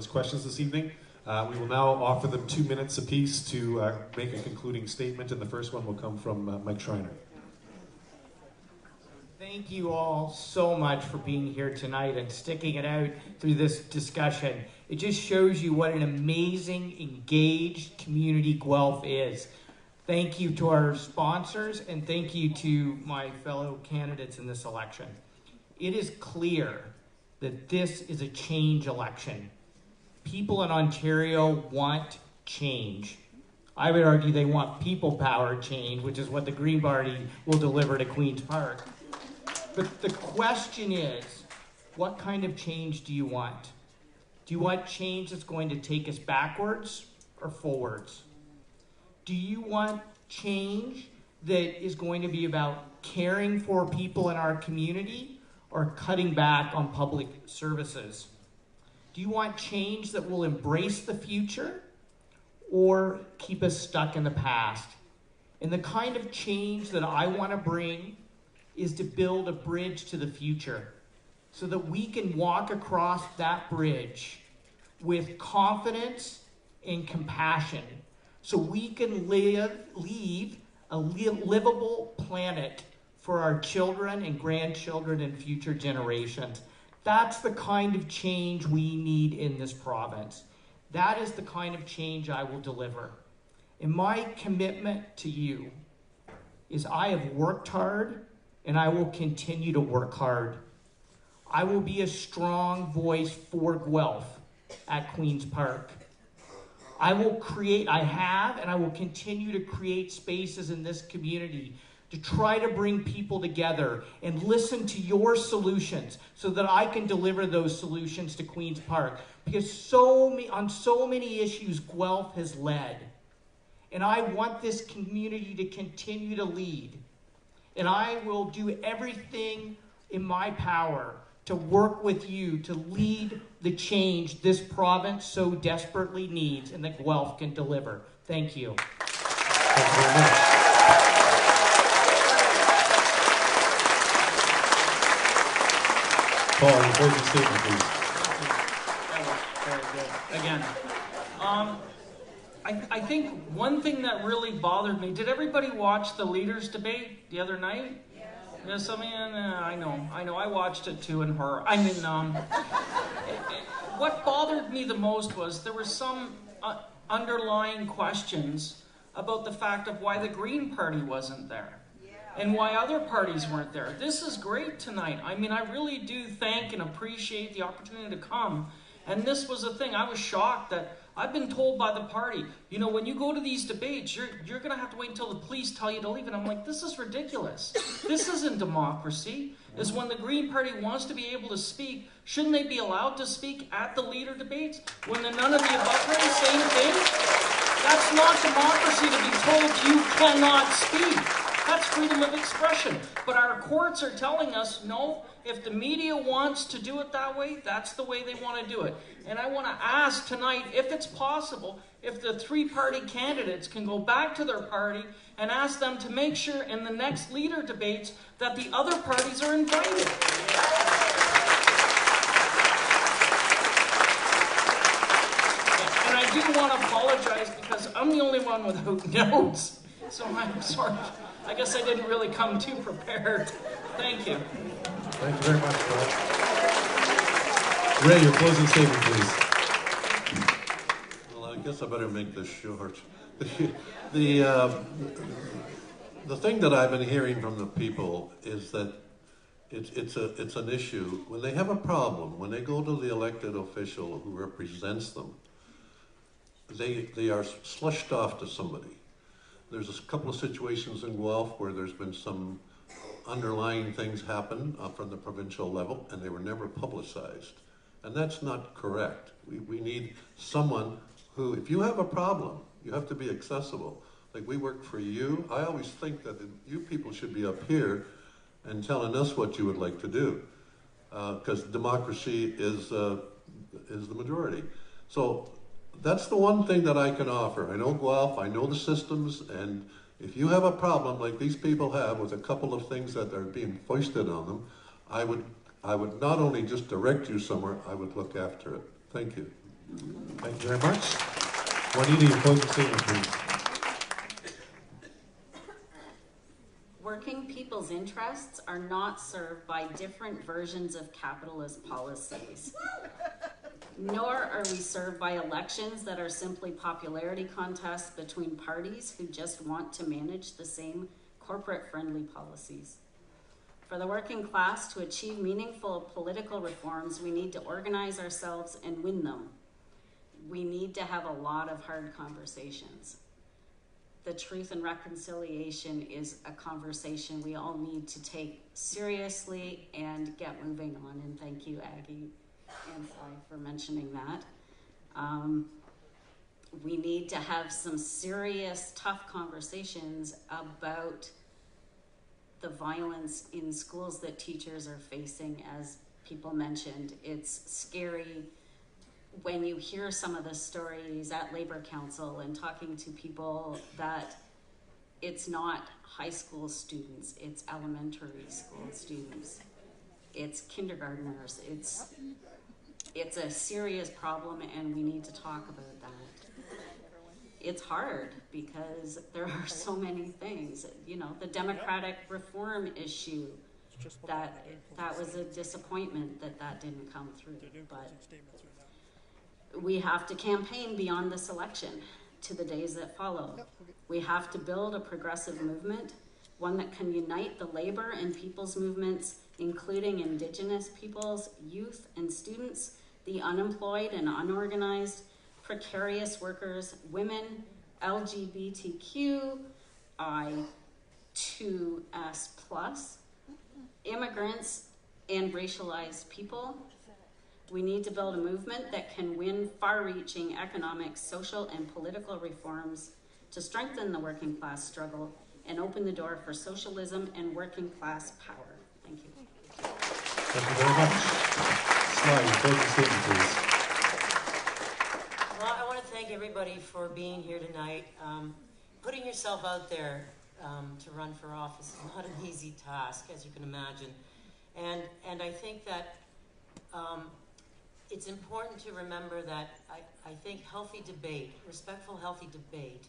those questions this evening. We will now offer them 2 minutes apiece to make a concluding statement, and the first one will come from Mike Schreiner. Thank you all so much for being here tonight and sticking it out through this discussion. It just shows you what an amazing, engaged community Guelph is. Thank you to our sponsors, and thank you to my fellow candidates in this election. It is clear that this is a change election. People in Ontario want change. I would argue they want people-powered change, which is what the Green Party will deliver to Queen's Park. But the question is, what kind of change do you want? Do you want change that's going to take us backwards or forwards? Do you want change that is going to be about caring for people in our community or cutting back on public services? Do you want change that will embrace the future or keep us stuck in the past? And the kind of change that I want to bring is to build a bridge to the future so that we can walk across that bridge with confidence and compassion so we can leave a livable planet for our children and grandchildren and future generations. That's the kind of change we need in this province. That is the kind of change I will deliver. And my commitment to you is I have worked hard and I will continue to work hard. I will be a strong voice for Guelph at Queen's Park. I have and I will continue to create spaces in this community to try to bring people together and listen to your solutions so that I can deliver those solutions to Queen's Park. Because on so many issues, Guelph has led. And I want this community to continue to lead. And I will do everything in my power to work with you to lead the change this province so desperately needs and that Guelph can deliver. Thank you. Thank you very much. Paul, your closing statement, please. That was very good. Again, I think one thing that really bothered me, did everybody watch the leaders debate the other night? Yes, I mean, I know, I watched it too in horror. I mean, what bothered me the most was there were some underlying questions about the fact of why the Green Party wasn't there and why other parties weren't there. This is great tonight. I mean, I really do thank and appreciate the opportunity to come. And this was a thing. I was shocked that I've been told by the party, you know, when you go to these debates, you're going to have to wait until the police tell you to leave. And I'm like, this is ridiculous. This isn't democracy. Is when the Green Party wants to be able to speak, shouldn't they be allowed to speak at the leader debates? When the none of the above party, same thing? That's not democracy to be told you cannot speak. That's freedom of expression. But our courts are telling us, no, if the media wants to do it that way, that's the way they want to do it. And I want to ask tonight, if it's possible, if the three-party candidates can go back to their party and ask them to make sure in the next leader debates that the other parties are invited. And I do want to apologize because I'm the only one without notes. So I'm sorry. I guess I didn't really come too prepared. Thank you. Thank you very much, Paul. Ray, your closing statement, please. Well, I guess I better make this short. The thing that I've been hearing from the people is that it's an issue. When they have a problem, when they go to the elected official who represents them, they are slushed off to somebody. There's a couple of situations in Guelph where there's been some underlying things happen from the provincial level, and they were never publicized. And that's not correct. We need someone who, if you have a problem, you have to be accessible. Like, we work for you. I always think that you people should be up here and telling us what you would like to do, because democracy is the majority. So that's the one thing that I can offer. I know Guelph, I know the systems, and if you have a problem like these people have with a couple of things that are being foisted on them, I would not only just direct you somewhere, I would look after it. Thank you. Thank you very much. Juanita, your closing statement, please. Working people's interests are not served by different versions of capitalist policies. Nor are we served by elections that are simply popularity contests between parties who just want to manage the same corporate-friendly policies. For the working class to achieve meaningful political reforms, we need to organize ourselves and win them. We need to have a lot of hard conversations. The truth and reconciliation is a conversation we all need to take seriously and get moving on. And thank you, Aggie and Cy, for mentioning that. We need to have some serious, tough conversations about the violence in schools that teachers are facing, as people mentioned. It's scary when you hear some of the stories at Labor Council and talking to people that it's not high school students, it's elementary school students, it's kindergartners, it's a serious problem, and we need to talk about that. It's hard because there are so many things. You know, the democratic reform issue, that was a disappointment that didn't come through. But we have to campaign beyond this election to the days that follow. We have to build a progressive movement, one that can unite the labor and people's movements, including Indigenous peoples, youth and students, the unemployed and unorganized, precarious workers, women, LGBTQI2S+, immigrants, and racialized people. We need to build a movement that can win far-reaching economic, social, and political reforms to strengthen the working class struggle and open the door for socialism and working class power. Thank you. Thank you very much. Sly, your closing statement, please. Well, I want to thank everybody for being here tonight. Putting yourself out there to run for office is not an easy task, as you can imagine. And I think that it's important to remember that I think healthy debate, respectful, healthy debate,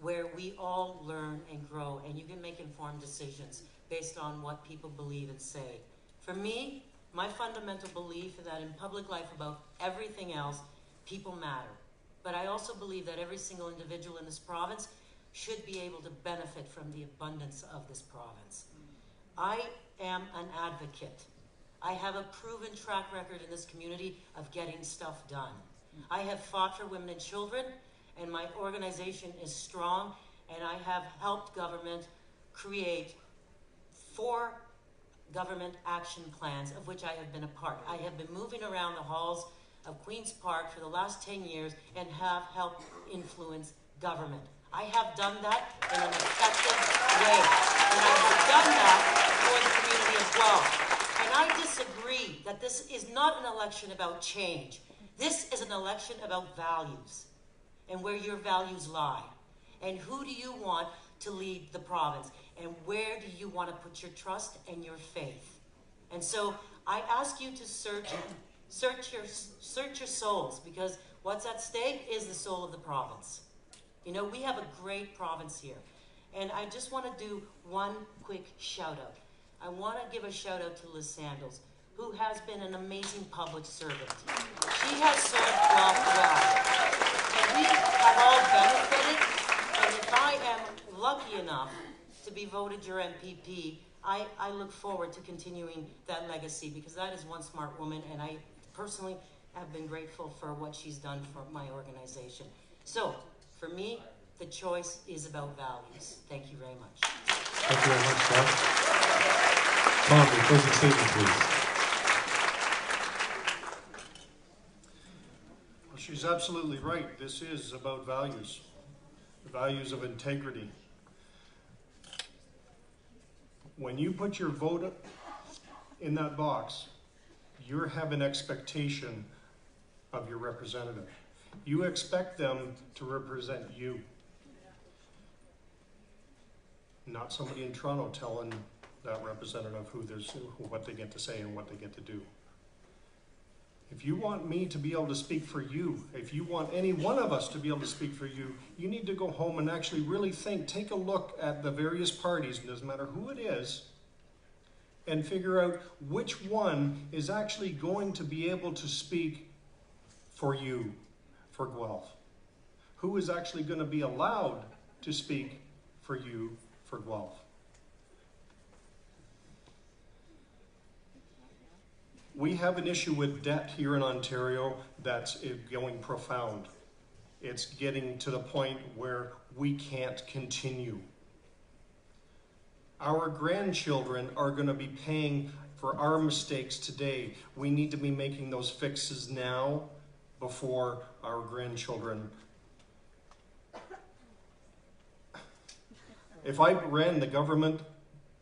where we all learn and grow, and you can make informed decisions based on what people believe and say. For me, my fundamental belief is that in public life, above everything else, people matter. But I also believe that every single individual in this province should be able to benefit from the abundance of this province. I am an advocate. I have a proven track record in this community of getting stuff done. I have fought for women and children, and my organization is strong, and I have helped government create 4 government action plans, of which I have been a part. I have been moving around the halls of Queen's Park for the last 10 years and have helped influence government. I have done that in an effective way, and I have done that for the community as well. And I disagree that this is not an election about change. This is an election about values and where your values lie. And who do you want to lead the province? And where do you want to put your trust and your faith? And so I ask you to search your souls, because what's at stake is the soul of the province. You know, we have a great province here. And I just want to do one quick shout out. I want to give a shout out to Liz Sandals, who has been an amazing public servant. She has served well. And we have all benefited. And if I am lucky enough to be voted your MPP, I look forward to continuing that legacy, because that is one smart woman, and I personally have been grateful for what she's done for my organization. So, for me, the choice is about values. Thank you very much. Thank you very much, Tom. Tom, your closing statement, please. Well, she's absolutely right. This is about values, the values of integrity. When you put your vote in that box, you have an expectation of your representative. You expect them to represent you. Not somebody in Toronto telling that representative what they get to say and what they get to do. If you want me to be able to speak for you, if you want any one of us to be able to speak for you, you need to go home and actually really think, take a look at the various parties, it doesn't matter who it is, and figure out which one is actually going to be able to speak for you, for Guelph. Who is actually going to be allowed to speak for you, for Guelph. We have an issue with debt here in Ontario that's going profound. It's getting to the point where we can't continue. Our grandchildren are going to be paying for our mistakes today. We need to be making those fixes now before our grandchildren. If I ran the government,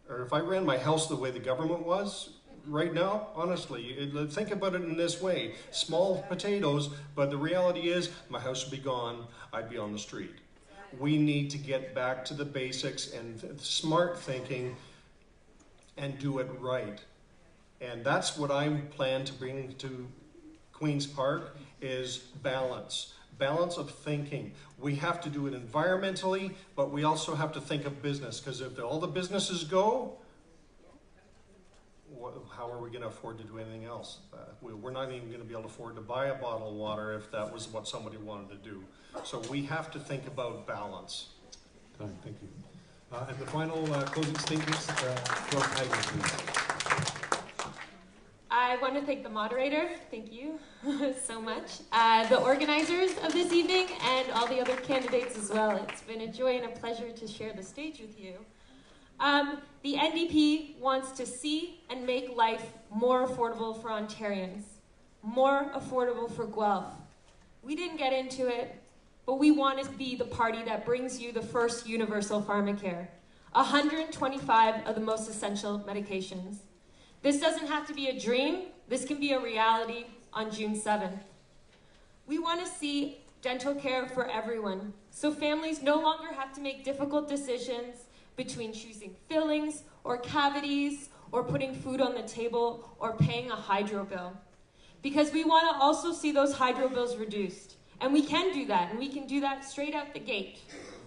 or if I ran my house the way the government was, right now, honestly, think about it in this way. Small potatoes, but the reality is my house would be gone, I'd be on the street. We need to get back to the basics and smart thinking and do it right. And that's what I plan to bring to Queen's Park is balance. Balance of thinking. We have to do it environmentally, but we also have to think of business, because if all the businesses go, how are we going to afford to do anything else? We're not even going to be able to afford to buy a bottle of water if that was what somebody wanted to do. So we have to think about balance. Thank you. And the final closing statements from Aggie, please. I want to thank the moderator, thank you so much, the organizers of this evening, and all the other candidates as well. It's been a joy and a pleasure to share the stage with you. The NDP wants to see and make life more affordable for Ontarians, more affordable for Guelph. We didn't get into it, but we want to be the party that brings you the first universal pharmacare, 125 of the most essential medications. This doesn't have to be a dream. This can be a reality on June 7th. We want to see dental care for everyone, so families no longer have to make difficult decisions between choosing fillings or cavities or putting food on the table or paying a hydro bill. Because we want to also see those hydro bills reduced. And we can do that, and we can do that straight out the gate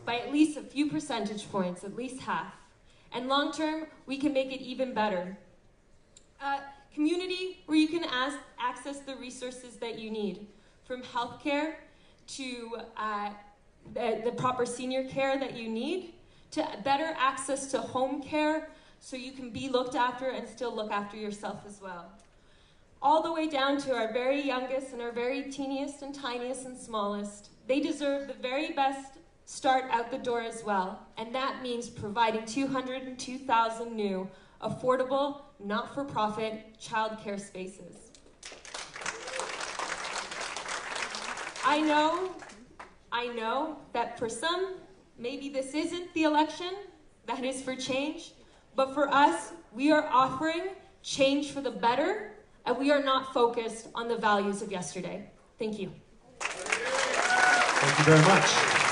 by at least a few percentage points, at least half. And long term, we can make it even better. Community where you can access the resources that you need, from healthcare to the proper senior care that you need, to better access to home care so you can be looked after and still look after yourself as well. All the way down to our very youngest and our very teeniest and tiniest and smallest. They deserve the very best start out the door as well, and that means providing 202,000 new, affordable, not-for-profit childcare spaces. I know that for some, maybe this isn't the election that is for change, but for us, we are offering change for the better, and we are not focused on the values of yesterday. Thank you. Thank you very much.